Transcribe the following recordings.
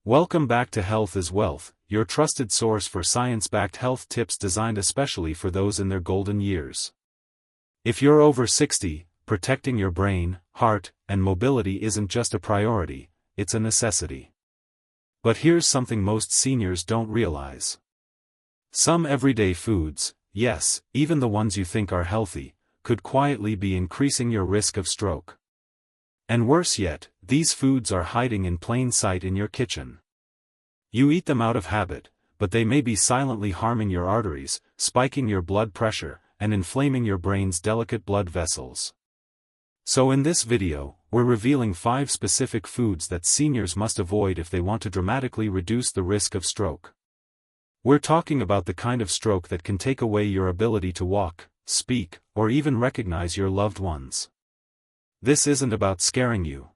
Welcome back to Health is Wealth, your trusted source for science-backed health tips designed especially for those in their golden years. If you're over 60, protecting your brain, heart, and mobility isn't just a priority, it's a necessity. But here's something most seniors don't realize. Some everyday foods, yes, even the ones you think are healthy, could quietly be increasing your risk of stroke. And worse yet, these foods are hiding in plain sight in your kitchen. You eat them out of habit, but they may be silently harming your arteries, spiking your blood pressure, and inflaming your brain's delicate blood vessels. So in this video, we're revealing 5 specific foods that seniors must avoid if they want to dramatically reduce the risk of stroke. We're talking about the kind of stroke that can take away your ability to walk, speak, or even recognize your loved ones. This isn't about scaring you.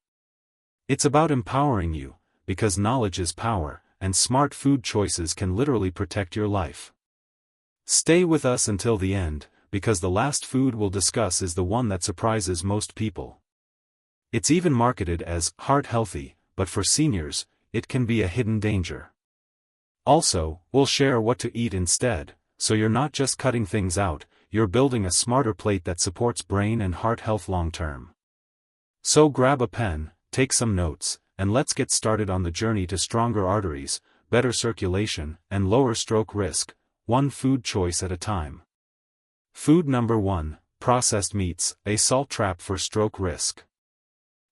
It's about empowering you, because knowledge is power, and smart food choices can literally protect your life. Stay with us until the end, because the last food we'll discuss is the one that surprises most people. It's even marketed as heart healthy, but for seniors, it can be a hidden danger. Also, we'll share what to eat instead, so you're not just cutting things out, you're building a smarter plate that supports brain and heart health long term. So grab a pen, take some notes, and let's get started on the journey to stronger arteries, better circulation, and lower stroke risk, one food choice at a time. Food number 1, processed meats, a salt trap for stroke risk.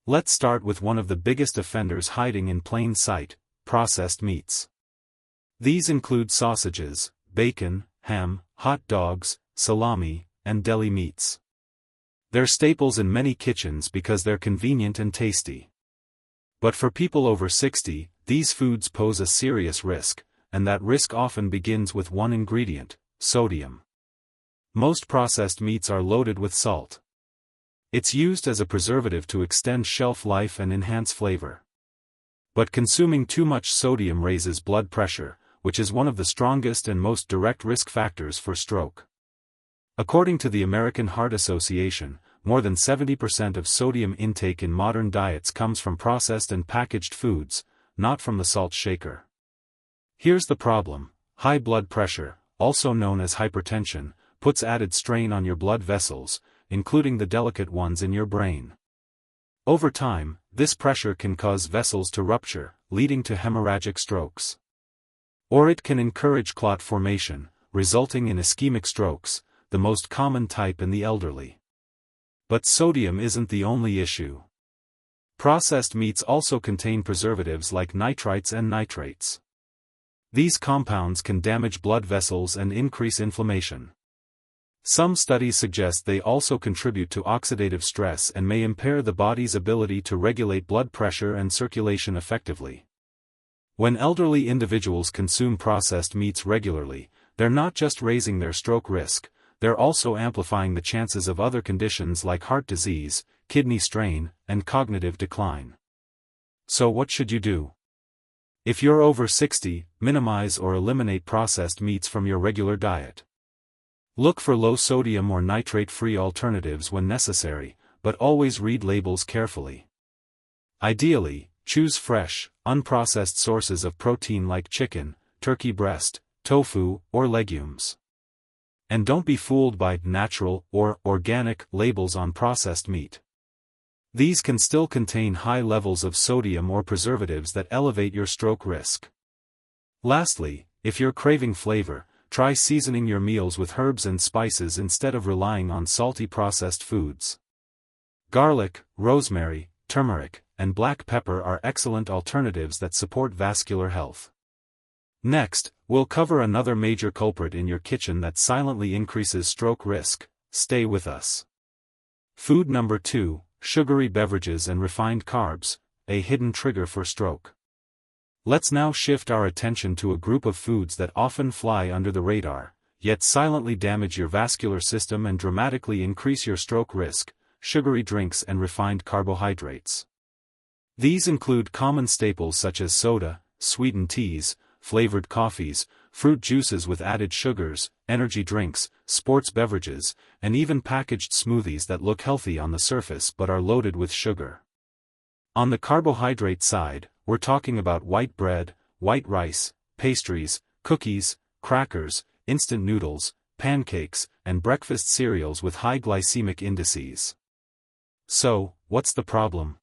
Let's start with one of the biggest offenders hiding in plain sight, processed meats. These include sausages, bacon, ham, hot dogs, salami, and deli meats. They're staples in many kitchens because they're convenient and tasty. But for people over 60, these foods pose a serious risk, and that risk often begins with one ingredient, sodium. Most processed meats are loaded with salt. It's used as a preservative to extend shelf life and enhance flavor. But consuming too much sodium raises blood pressure, which is one of the strongest and most direct risk factors for stroke. According to the American Heart Association, more than 70% of sodium intake in modern diets comes from processed and packaged foods, not from the salt shaker. Here's the problem: high blood pressure, also known as hypertension, puts added strain on your blood vessels, including the delicate ones in your brain. Over time, this pressure can cause vessels to rupture, leading to hemorrhagic strokes. Or it can encourage clot formation, resulting in ischemic strokes, the most common type in the elderly. But sodium isn't the only issue. Processed meats also contain preservatives like nitrites and nitrates. These compounds can damage blood vessels and increase inflammation. Some studies suggest they also contribute to oxidative stress and may impair the body's ability to regulate blood pressure and circulation effectively. When elderly individuals consume processed meats regularly, they're not just raising their stroke risk, they're also amplifying the chances of other conditions like heart disease, kidney strain, and cognitive decline. So what should you do? If you're over 60, minimize or eliminate processed meats from your regular diet. Look for low-sodium or nitrate-free alternatives when necessary, but always read labels carefully. Ideally, choose fresh, unprocessed sources of protein like chicken, turkey breast, tofu, or legumes. And don't be fooled by natural or organic labels on processed meat. These can still contain high levels of sodium or preservatives that elevate your stroke risk. Lastly, if you're craving flavor, try seasoning your meals with herbs and spices instead of relying on salty processed foods. Garlic, rosemary, turmeric, and black pepper are excellent alternatives that support vascular health. Next, we'll cover another major culprit in your kitchen that silently increases stroke risk. Stay with us. Food number 2, sugary beverages and refined carbs, a hidden trigger for stroke. Let's now shift our attention to a group of foods that often fly under the radar, yet silently damage your vascular system and dramatically increase your stroke risk: sugary drinks and refined carbohydrates. These include common staples such as soda, sweetened teas, flavored coffees, fruit juices with added sugars, energy drinks, sports beverages, and even packaged smoothies that look healthy on the surface but are loaded with sugar. On the carbohydrate side, we're talking about white bread, white rice, pastries, cookies, crackers, instant noodles, pancakes, and breakfast cereals with high glycemic indices. So, what's the problem?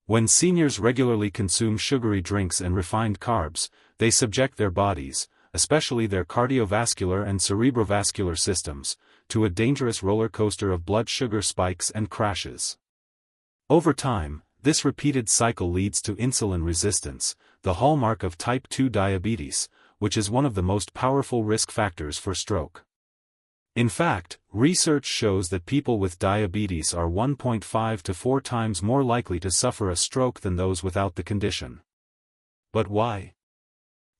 When seniors regularly consume sugary drinks and refined carbs, they subject their bodies, especially their cardiovascular and cerebrovascular systems, to a dangerous roller coaster of blood sugar spikes and crashes. Over time, this repeated cycle leads to insulin resistance, the hallmark of type 2 diabetes, which is one of the most powerful risk factors for stroke. In fact, research shows that people with diabetes are 1.5 to 4 times more likely to suffer a stroke than those without the condition. But why?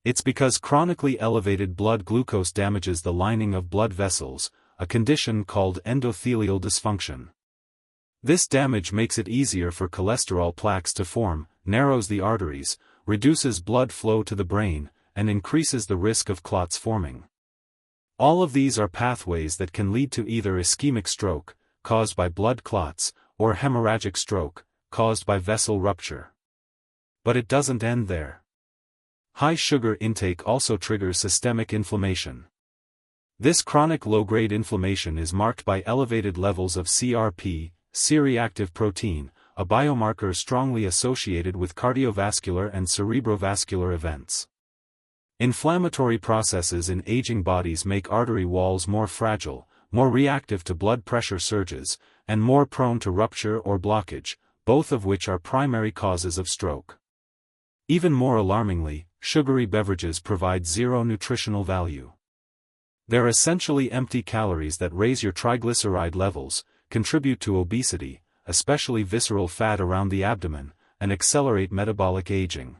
It's because chronically elevated blood glucose damages the lining of blood vessels, a condition called endothelial dysfunction. This damage makes it easier for cholesterol plaques to form, narrows the arteries, reduces blood flow to the brain, and increases the risk of clots forming. All of these are pathways that can lead to either ischemic stroke, caused by blood clots, or hemorrhagic stroke, caused by vessel rupture. But it doesn't end there. High sugar intake also triggers systemic inflammation. This chronic low-grade inflammation is marked by elevated levels of CRP, C-reactive protein, a biomarker strongly associated with cardiovascular and cerebrovascular events. Inflammatory processes in aging bodies make artery walls more fragile, more reactive to blood pressure surges, and more prone to rupture or blockage, both of which are primary causes of stroke. Even more alarmingly, sugary beverages provide zero nutritional value. They're essentially empty calories that raise your triglyceride levels, contribute to obesity, especially visceral fat around the abdomen, and accelerate metabolic aging.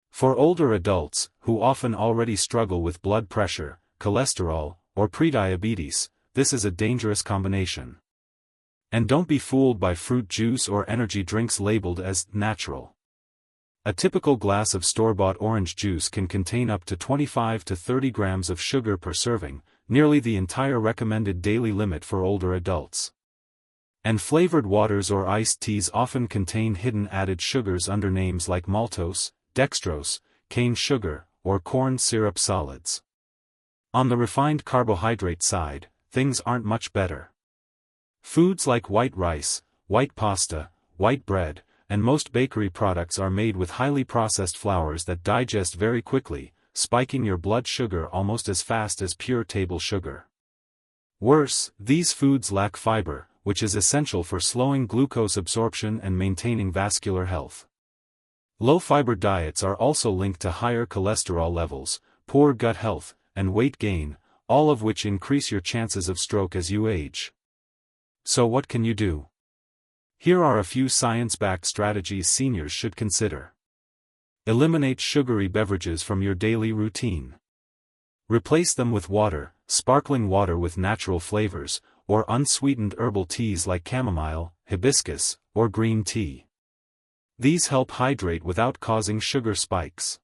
For older adults, who often already struggle with blood pressure, cholesterol, or prediabetes, this is a dangerous combination. And don't be fooled by fruit juice or energy drinks labeled as natural. A typical glass of store-bought orange juice can contain up to 25 to 30 grams of sugar per serving, nearly the entire recommended daily limit for older adults. And flavored waters or iced teas often contain hidden added sugars under names like maltose, dextrose, cane sugar, or corn syrup solids. On the refined carbohydrate side, things aren't much better. Foods like white rice, white pasta, white bread, and most bakery products are made with highly processed flours that digest very quickly, spiking your blood sugar almost as fast as pure table sugar. Worse, these foods lack fiber, which is essential for slowing glucose absorption and maintaining vascular health. Low-fiber diets are also linked to higher cholesterol levels, poor gut health, and weight gain, all of which increase your chances of stroke as you age. So what can you do? Here are a few science-backed strategies seniors should consider. Eliminate sugary beverages from your daily routine. Replace them with water, sparkling water with natural flavors, or unsweetened herbal teas like chamomile, hibiscus, or green tea. These help hydrate without causing sugar spikes.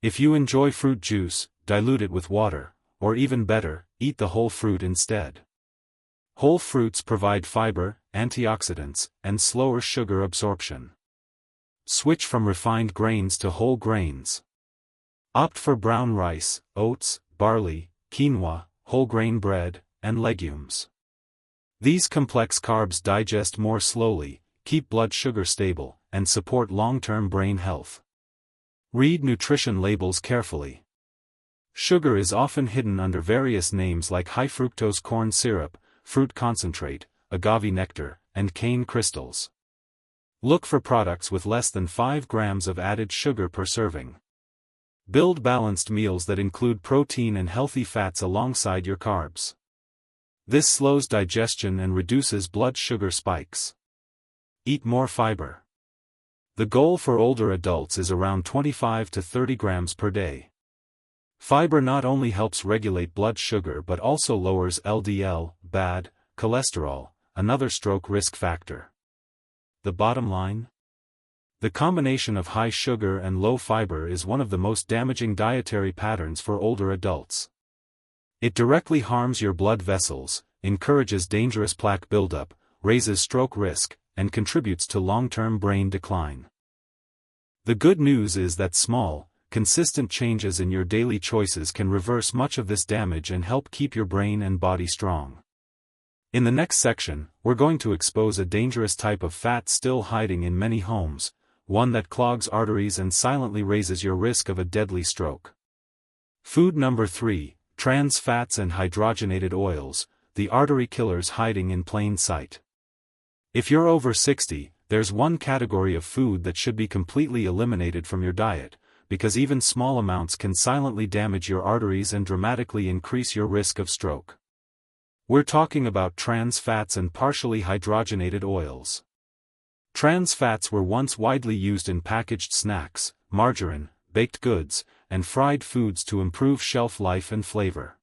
If you enjoy fruit juice, dilute it with water, or even better, eat the whole fruit instead. Whole fruits provide fiber, antioxidants, and slower sugar absorption. Switch from refined grains to whole grains. Opt for brown rice, oats, barley, quinoa, whole grain bread, and legumes. These complex carbs digest more slowly, keep blood sugar stable, and support long-term brain health. Read nutrition labels carefully. Sugar is often hidden under various names like high fructose corn syrup, fruit concentrate, agave nectar, and cane crystals. Look for products with less than 5 grams of added sugar per serving. Build balanced meals that include protein and healthy fats alongside your carbs. This slows digestion and reduces blood sugar spikes. Eat more fiber. The goal for older adults is around 25 to 30 grams per day. Fiber not only helps regulate blood sugar but also lowers LDL, bad cholesterol, another stroke risk factor. The bottom line? The combination of high sugar and low fiber is one of the most damaging dietary patterns for older adults. It directly harms your blood vessels, encourages dangerous plaque buildup, raises stroke risk, and contributes to long-term brain decline. The good news is that small, consistent changes in your daily choices can reverse much of this damage and help keep your brain and body strong. In the next section, we're going to expose a dangerous type of fat still hiding in many homes, one that clogs arteries and silently raises your risk of a deadly stroke. Food number 3, trans fats and hydrogenated oils, the artery killers hiding in plain sight. If you're over 60, there's one category of food that should be completely eliminated from your diet, because even small amounts can silently damage your arteries and dramatically increase your risk of stroke. We're talking about trans fats and partially hydrogenated oils. Trans fats were once widely used in packaged snacks, margarine, baked goods, and fried foods to improve shelf life and flavor.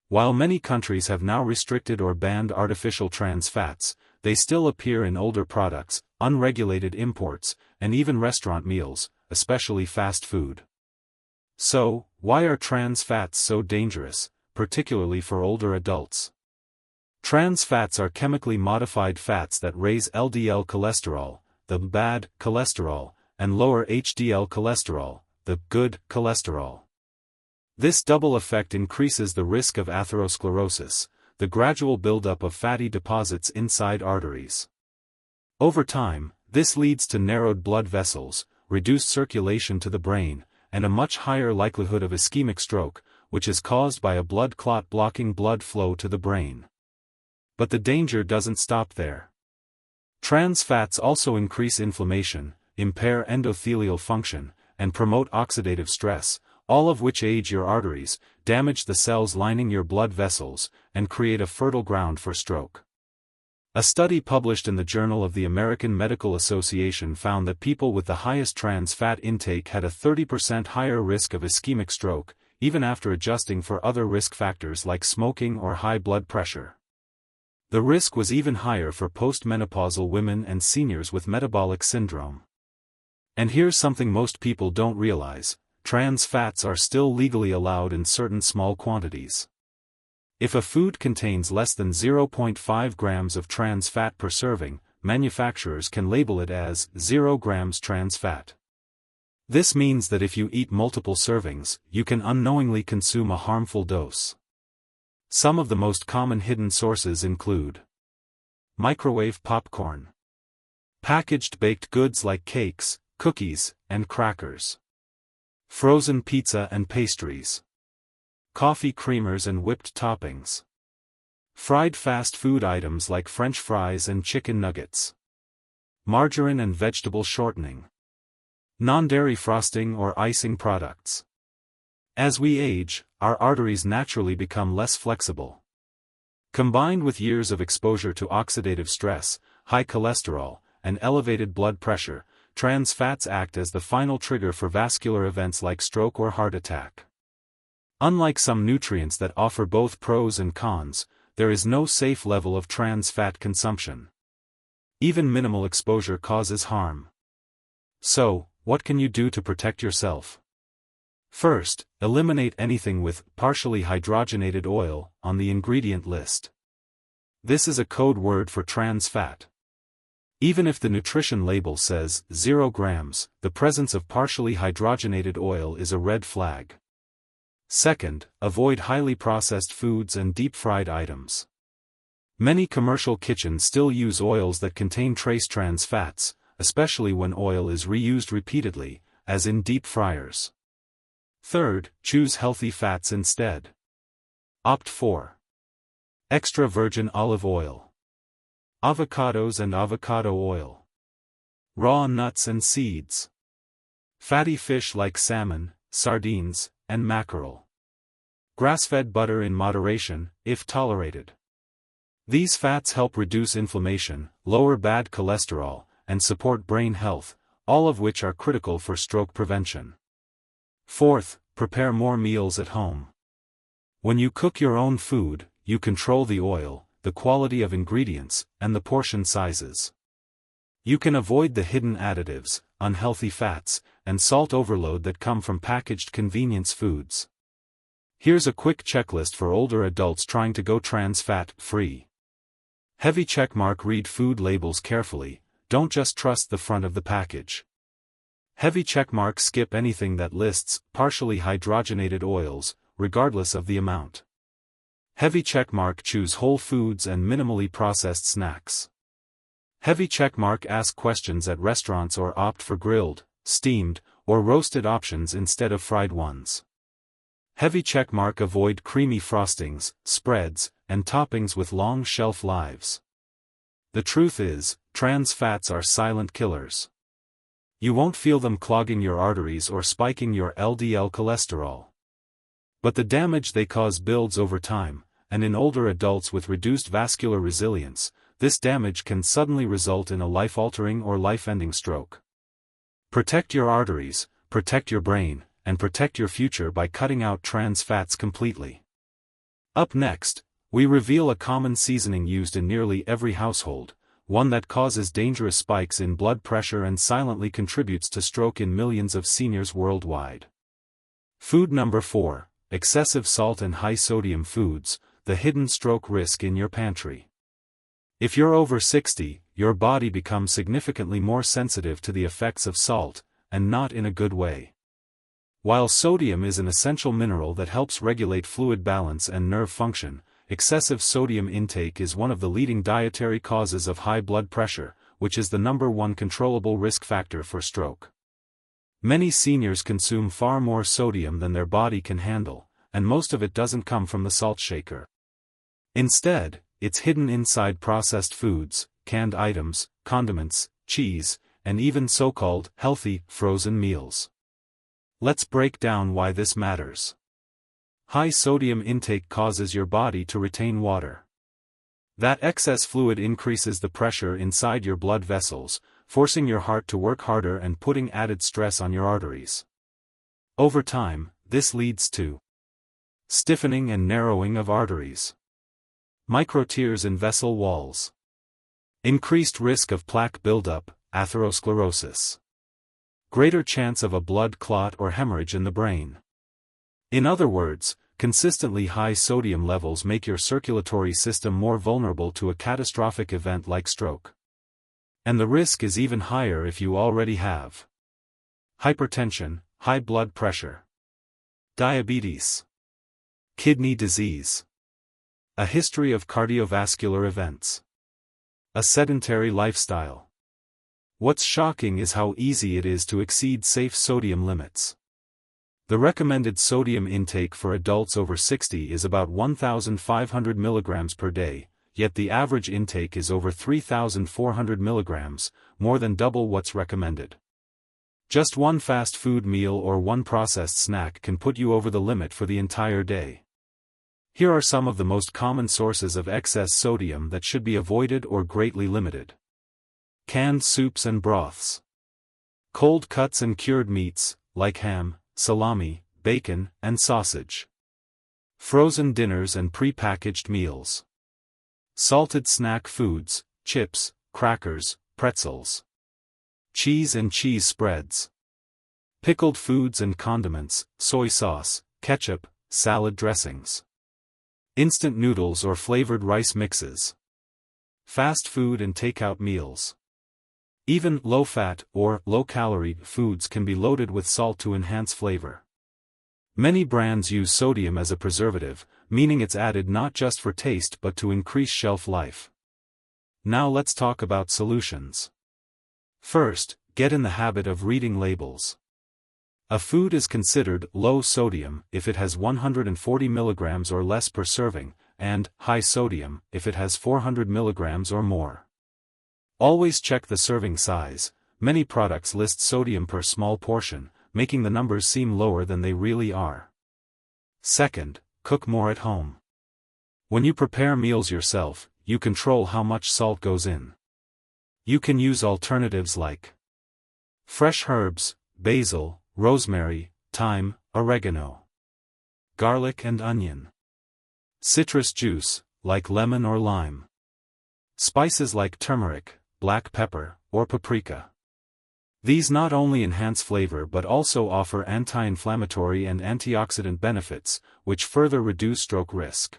While many countries have now restricted or banned artificial trans fats, they still appear in older products, unregulated imports, and even restaurant meals, especially fast food. So, why are trans fats so dangerous, particularly for older adults? Trans fats are chemically modified fats that raise LDL cholesterol, the bad cholesterol, and lower HDL cholesterol, the good cholesterol. This double effect increases the risk of atherosclerosis, the gradual buildup of fatty deposits inside arteries. Over time, this leads to narrowed blood vessels, reduced circulation to the brain, and a much higher likelihood of ischemic stroke, which is caused by a blood clot blocking blood flow to the brain. But the danger doesn't stop there. Trans fats also increase inflammation, impair endothelial function, and promote oxidative stress, all of which age your arteries, damage the cells lining your blood vessels, and create a fertile ground for stroke. A study published in the Journal of the American Medical Association found that people with the highest trans fat intake had a 30% higher risk of ischemic stroke, even after adjusting for other risk factors like smoking or high blood pressure. The risk was even higher for postmenopausal women and seniors with metabolic syndrome. And here's something most people don't realize: trans fats are still legally allowed in certain small quantities. If a food contains less than 0.5 grams of trans fat per serving, manufacturers can label it as 0 grams trans fat. This means that if you eat multiple servings, you can unknowingly consume a harmful dose. Some of the most common hidden sources include microwave popcorn, packaged baked goods like cakes, cookies, and crackers, frozen pizza and pastries, coffee creamers and whipped toppings, fried fast food items like French fries and chicken nuggets, margarine and vegetable shortening, non-dairy frosting or icing products. As we age, our arteries naturally become less flexible. Combined with years of exposure to oxidative stress, high cholesterol, and elevated blood pressure, trans fats act as the final trigger for vascular events like stroke or heart attack. Unlike some nutrients that offer both pros and cons, there is no safe level of trans fat consumption. Even minimal exposure causes harm. So, what can you do to protect yourself? First, eliminate anything with partially hydrogenated oil on the ingredient list. This is a code word for trans fat. Even if the nutrition label says 0 grams, the presence of partially hydrogenated oil is a red flag. Second, avoid highly processed foods and deep-fried items. Many commercial kitchens still use oils that contain trace trans fats, especially when oil is reused repeatedly, as in deep fryers. Third, choose healthy fats instead. Opt for extra virgin olive oil, avocados and avocado oil, raw nuts and seeds, fatty fish like salmon, sardines, and mackerel, grass-fed butter in moderation, if tolerated. These fats help reduce inflammation, lower bad cholesterol, and support brain health, all of which are critical for stroke prevention. Fourth, prepare more meals at home. When you cook your own food, you control the oil, the quality of ingredients, and the portion sizes. You can avoid the hidden additives, unhealthy fats, and salt overload that come from packaged convenience foods. Here's a quick checklist for older adults trying to go trans fat free. Heavy checkmark: read food labels carefully, don't just trust the front of the package. Heavy checkmark: skip anything that lists partially hydrogenated oils, regardless of the amount. Heavy checkmark: choose whole foods and minimally processed snacks. Heavy checkmark: ask questions at restaurants or opt for grilled, steamed, or roasted options instead of fried ones. Heavy checkmark: avoid creamy frostings, spreads, and toppings with long shelf lives. The truth is, trans fats are silent killers. You won't feel them clogging your arteries or spiking your LDL cholesterol. But the damage they cause builds over time, and in older adults with reduced vascular resilience, this damage can suddenly result in a life-altering or life-ending stroke. Protect your arteries, protect your brain, and protect your future by cutting out trans fats completely. Up next, we reveal a common seasoning used in nearly every household, one that causes dangerous spikes in blood pressure and silently contributes to stroke in millions of seniors worldwide. Food number 4, excessive salt and high-sodium foods, the hidden stroke risk in your pantry. If you're over 60, your body becomes significantly more sensitive to the effects of salt, and not in a good way. While sodium is an essential mineral that helps regulate fluid balance and nerve function, excessive sodium intake is one of the leading dietary causes of high blood pressure, which is the #1 controllable risk factor for stroke. Many seniors consume far more sodium than their body can handle, and most of it doesn't come from the salt shaker. Instead, it's hidden inside processed foods, canned items, condiments, cheese, and even so-called healthy, frozen meals. Let's break down why this matters. High sodium intake causes your body to retain water. That excess fluid increases the pressure inside your blood vessels, forcing your heart to work harder and putting added stress on your arteries. Over time, this leads to stiffening and narrowing of arteries, microtears in vessel walls, increased risk of plaque buildup, atherosclerosis, greater chance of a blood clot or hemorrhage in the brain. In other words, consistently high sodium levels make your circulatory system more vulnerable to a catastrophic event like stroke. And the risk is even higher if you already have hypertension, high blood pressure, diabetes, kidney disease, a history of cardiovascular events, a sedentary lifestyle. What's shocking is how easy it is to exceed safe sodium limits. The recommended sodium intake for adults over 60 is about 1,500 mg per day, yet the average intake is over 3,400 mg, more than double what's recommended. Just one fast food meal or one processed snack can put you over the limit for the entire day. Here are some of the most common sources of excess sodium that should be avoided or greatly limited. Canned soups and broths. Cold cuts and cured meats, like ham, salami, bacon, and sausage. Frozen dinners and pre-packaged meals. Salted snack foods, chips, crackers, pretzels. Cheese and cheese spreads. Pickled foods and condiments, soy sauce, ketchup, salad dressings. Instant noodles or flavored rice mixes. Fast food and takeout meals. Even low-fat or low-calorie foods can be loaded with salt to enhance flavor. Many brands use sodium as a preservative, meaning it's added not just for taste but to increase shelf life. Now let's talk about solutions. First, get in the habit of reading labels. A food is considered low sodium if it has 140 mg or less per serving, and high sodium if it has 400 mg or more. Always check the serving size. Many products list sodium per small portion, making the numbers seem lower than they really are. Second, cook more at home. When you prepare meals yourself, you control how much salt goes in. You can use alternatives like fresh herbs, basil, rosemary, thyme, oregano, garlic and onion. Citrus juice, like lemon or lime. Spices like turmeric, black pepper, or paprika. These not only enhance flavor but also offer anti-inflammatory and antioxidant benefits, which further reduce stroke risk.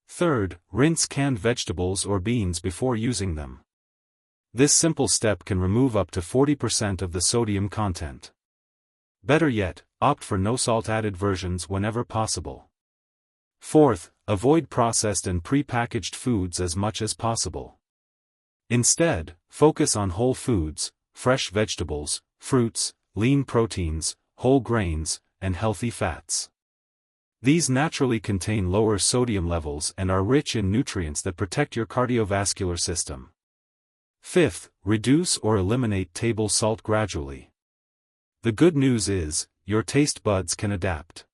Third, rinse canned vegetables or beans before using them. This simple step can remove up to 40% of the sodium content. Better yet, opt for no salt added versions whenever possible. Fourth, avoid processed and pre-packaged foods as much as possible. Instead, focus on whole foods, fresh vegetables, fruits, lean proteins, whole grains, and healthy fats. These naturally contain lower sodium levels and are rich in nutrients that protect your cardiovascular system. Fifth, reduce or eliminate table salt gradually. The good news is, your taste buds can adapt.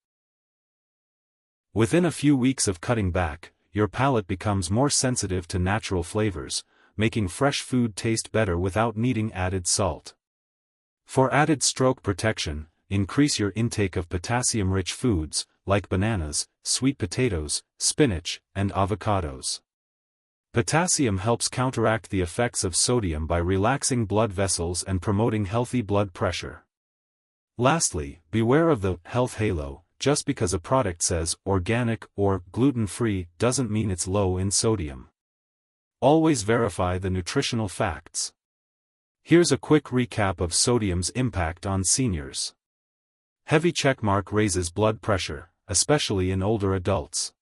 Within a few weeks of cutting back, your palate becomes more sensitive to natural flavors, making fresh food taste better without needing added salt. For added stroke protection, increase your intake of potassium-rich foods, like bananas, sweet potatoes, spinach, and avocados. Potassium helps counteract the effects of sodium by relaxing blood vessels and promoting healthy blood pressure. Lastly, beware of the health halo. Just because a product says organic or gluten-free doesn't mean it's low in sodium. Always verify the nutritional facts. Here's a quick recap of sodium's impact on seniors. Heavy checkmark raises blood pressure, especially in older adults.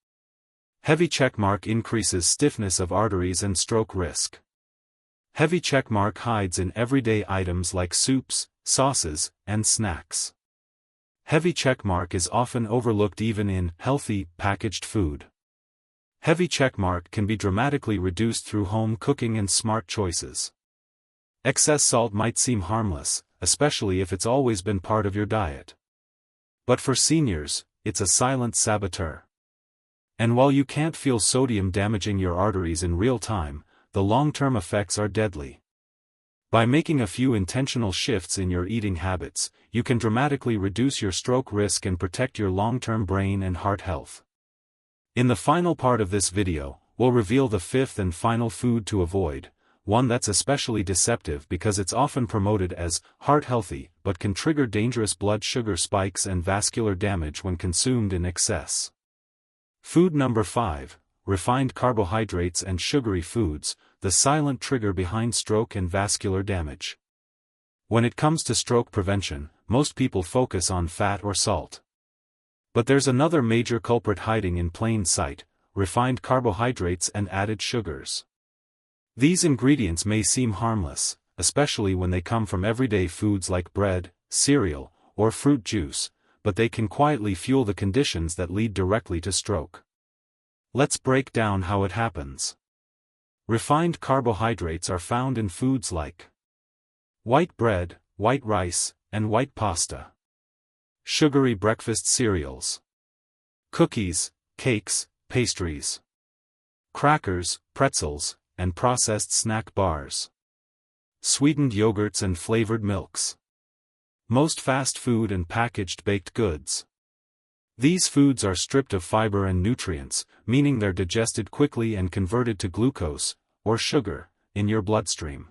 Heavy checkmark increases stiffness of arteries and stroke risk. Heavy checkmark hides in everyday items like soups, sauces, and snacks. Heavy checkmark is often overlooked even in healthy, packaged food. Heavy checkmark can be dramatically reduced through home cooking and smart choices. Excess salt might seem harmless, especially if it's always been part of your diet. But for seniors, it's a silent saboteur. And while you can't feel sodium damaging your arteries in real time, the long-term effects are deadly. By making a few intentional shifts in your eating habits, you can dramatically reduce your stroke risk and protect your long-term brain and heart health. In the final part of this video, we'll reveal the fifth and final food to avoid, one that's especially deceptive because it's often promoted as heart-healthy but can trigger dangerous blood sugar spikes and vascular damage when consumed in excess. Food number 5, refined carbohydrates and sugary foods, the silent trigger behind stroke and vascular damage. When it comes to stroke prevention, most people focus on fat or salt. But there's another major culprit hiding in plain sight: refined carbohydrates and added sugars. These ingredients may seem harmless, especially when they come from everyday foods like bread, cereal, or fruit juice, but they can quietly fuel the conditions that lead directly to stroke. Let's break down how it happens. Refined carbohydrates are found in foods like white bread, white rice, and white pasta. Sugary breakfast cereals. Cookies, cakes, pastries. Crackers, pretzels, and processed snack bars. Sweetened yogurts and flavored milks. Most fast food and packaged baked goods. These foods are stripped of fiber and nutrients, meaning they're digested quickly and converted to glucose, or sugar, in your bloodstream.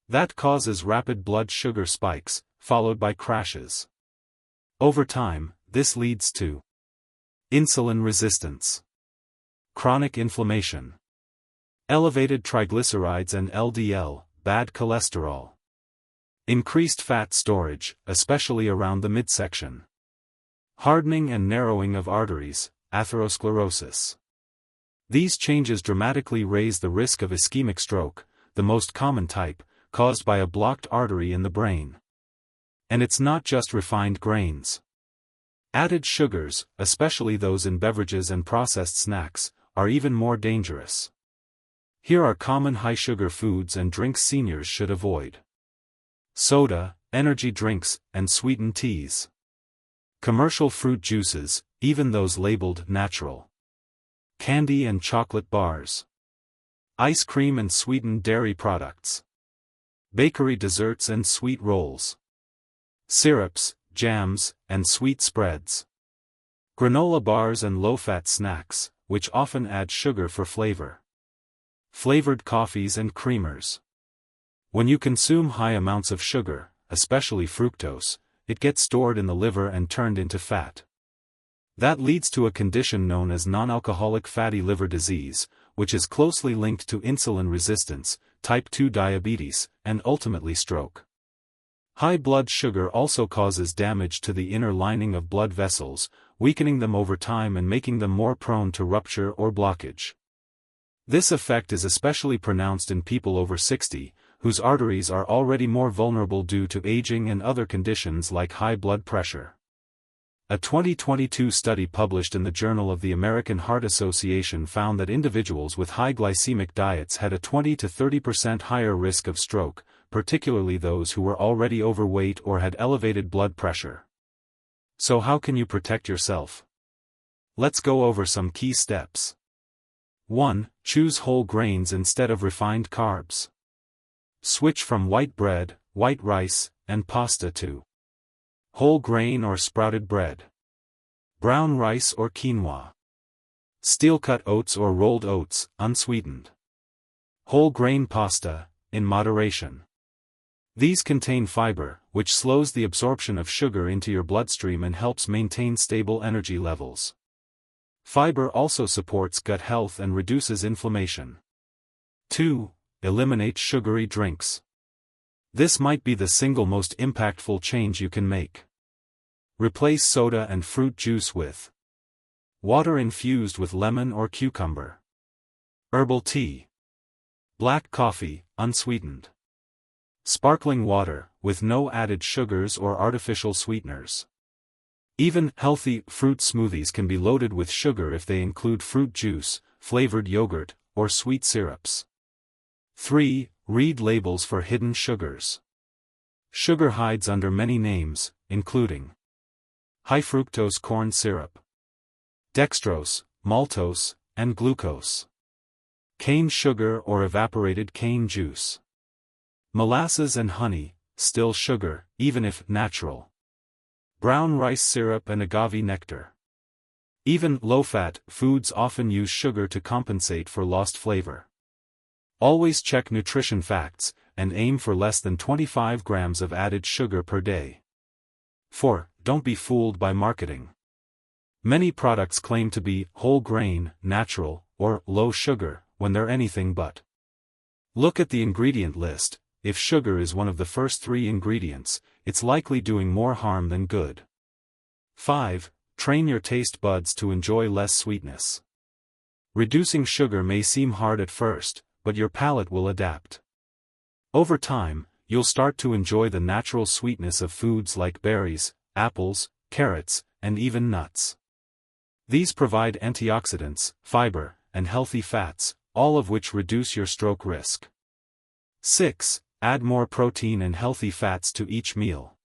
That causes rapid blood sugar spikes, followed by crashes. Over time, this leads to insulin resistance, chronic inflammation, elevated triglycerides and LDL, bad cholesterol, increased fat storage, especially around the midsection, hardening and narrowing of arteries, atherosclerosis. These changes dramatically raise the risk of ischemic stroke, the most common type, caused by a blocked artery in the brain. And it's not just refined grains. Added sugars, especially those in beverages and processed snacks, are even more dangerous. Here are common high-sugar foods and drinks seniors should avoid: soda, energy drinks, and sweetened teas. Commercial fruit juices, even those labeled natural. Candy and chocolate bars. Ice cream and sweetened dairy products. Bakery desserts and sweet rolls. Syrups, jams, and sweet spreads. Granola bars and low-fat snacks, which often add sugar for flavor. Flavored coffees and creamers. When you consume high amounts of sugar, especially fructose, it gets stored in the liver and turned into fat. That leads to a condition known as non-alcoholic fatty liver disease, which is closely linked to insulin resistance, type 2 diabetes, and ultimately stroke. High blood sugar also causes damage to the inner lining of blood vessels, weakening them over time and making them more prone to rupture or blockage. This effect is especially pronounced in people over 60, whose arteries are already more vulnerable due to aging and other conditions like high blood pressure. A 2022 study published in the Journal of the American Heart Association found that individuals with high glycemic diets had a 20 to 30% higher risk of stroke, particularly those who were already overweight or had elevated blood pressure. So how can you protect yourself? Let's go over some key steps. 1. Choose whole grains instead of refined carbs. Switch from white bread, white rice, and pasta to whole grain or sprouted bread, brown rice or quinoa, steel-cut oats or rolled oats, unsweetened, whole grain pasta, in moderation. These contain fiber, which slows the absorption of sugar into your bloodstream and helps maintain stable energy levels. Fiber also supports gut health and reduces inflammation. 2. Eliminate sugary drinks. This might be the single most impactful change you can make. Replace soda and fruit juice with water infused with lemon or cucumber, herbal tea, black coffee, unsweetened, sparkling water, with no added sugars or artificial sweeteners. Even healthy fruit smoothies can be loaded with sugar if they include fruit juice, flavored yogurt, or sweet syrups. 3. Read labels for hidden sugars. Sugar hides under many names, including high fructose corn syrup, dextrose, maltose, and glucose, cane sugar or evaporated cane juice, molasses and honey, still sugar, even if natural, brown rice syrup and agave nectar. Even low-fat foods often use sugar to compensate for lost flavor. Always check nutrition facts, and aim for less than 25 grams of added sugar per day. 4. Don't be fooled by marketing. Many products claim to be whole grain, natural, or low sugar, when they're anything but. Look at the ingredient list. If sugar is one of the first 3 ingredients, it's likely doing more harm than good. 5. Train your taste buds to enjoy less sweetness. Reducing sugar may seem hard at first, but your palate will adapt. Over time, you'll start to enjoy the natural sweetness of foods like berries, apples, carrots, and even nuts. These provide antioxidants, fiber, and healthy fats, all of which reduce your stroke risk. 6. Add more protein and healthy fats to each meal.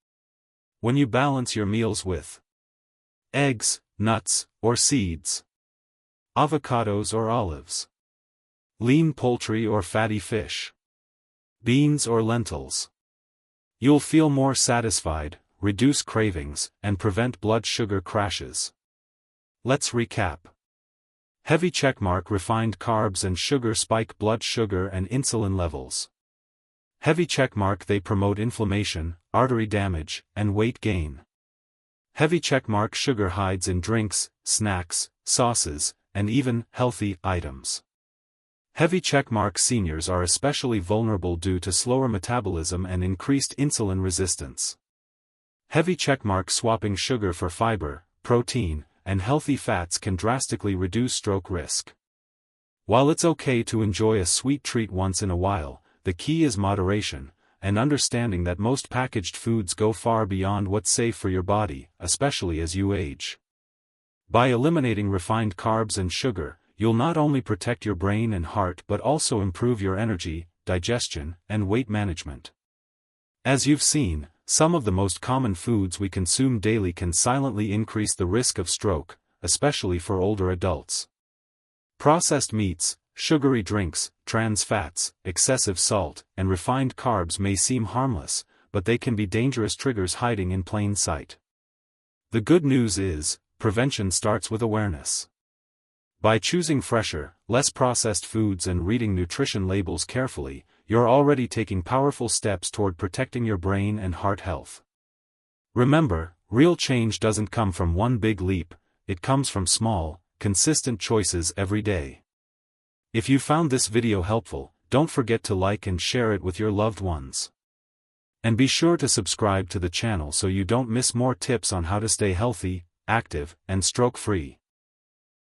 When you balance your meals with eggs, nuts, or seeds, avocados or olives, lean poultry or fatty fish, beans or lentils, you'll feel more satisfied, reduce cravings, and prevent blood sugar crashes. Let's recap. Heavy checkmark: refined carbs and sugar spike blood sugar and insulin levels. Heavy checkmark: they promote inflammation, artery damage, and weight gain. Heavy checkmark: sugar hides in drinks, snacks, sauces, and even healthy items. Heavy checkmark: seniors are especially vulnerable due to slower metabolism and increased insulin resistance. Heavy checkmark: swapping sugar for fiber, protein, and healthy fats can drastically reduce stroke risk. While it's okay to enjoy a sweet treat once in a while, the key is moderation, and understanding that most packaged foods go far beyond what's safe for your body, especially as you age. By eliminating refined carbs and sugar, you'll not only protect your brain and heart but also improve your energy, digestion, and weight management. As you've seen, some of the most common foods we consume daily can silently increase the risk of stroke, especially for older adults. Processed meats, sugary drinks, trans fats, excessive salt, and refined carbs may seem harmless, but they can be dangerous triggers hiding in plain sight. The good news is, prevention starts with awareness. By choosing fresher, less processed foods and reading nutrition labels carefully, you're already taking powerful steps toward protecting your brain and heart health. Remember, real change doesn't come from one big leap, it comes from small, consistent choices every day. If you found this video helpful, don't forget to like and share it with your loved ones. And be sure to subscribe to the channel so you don't miss more tips on how to stay healthy, active, and stroke-free.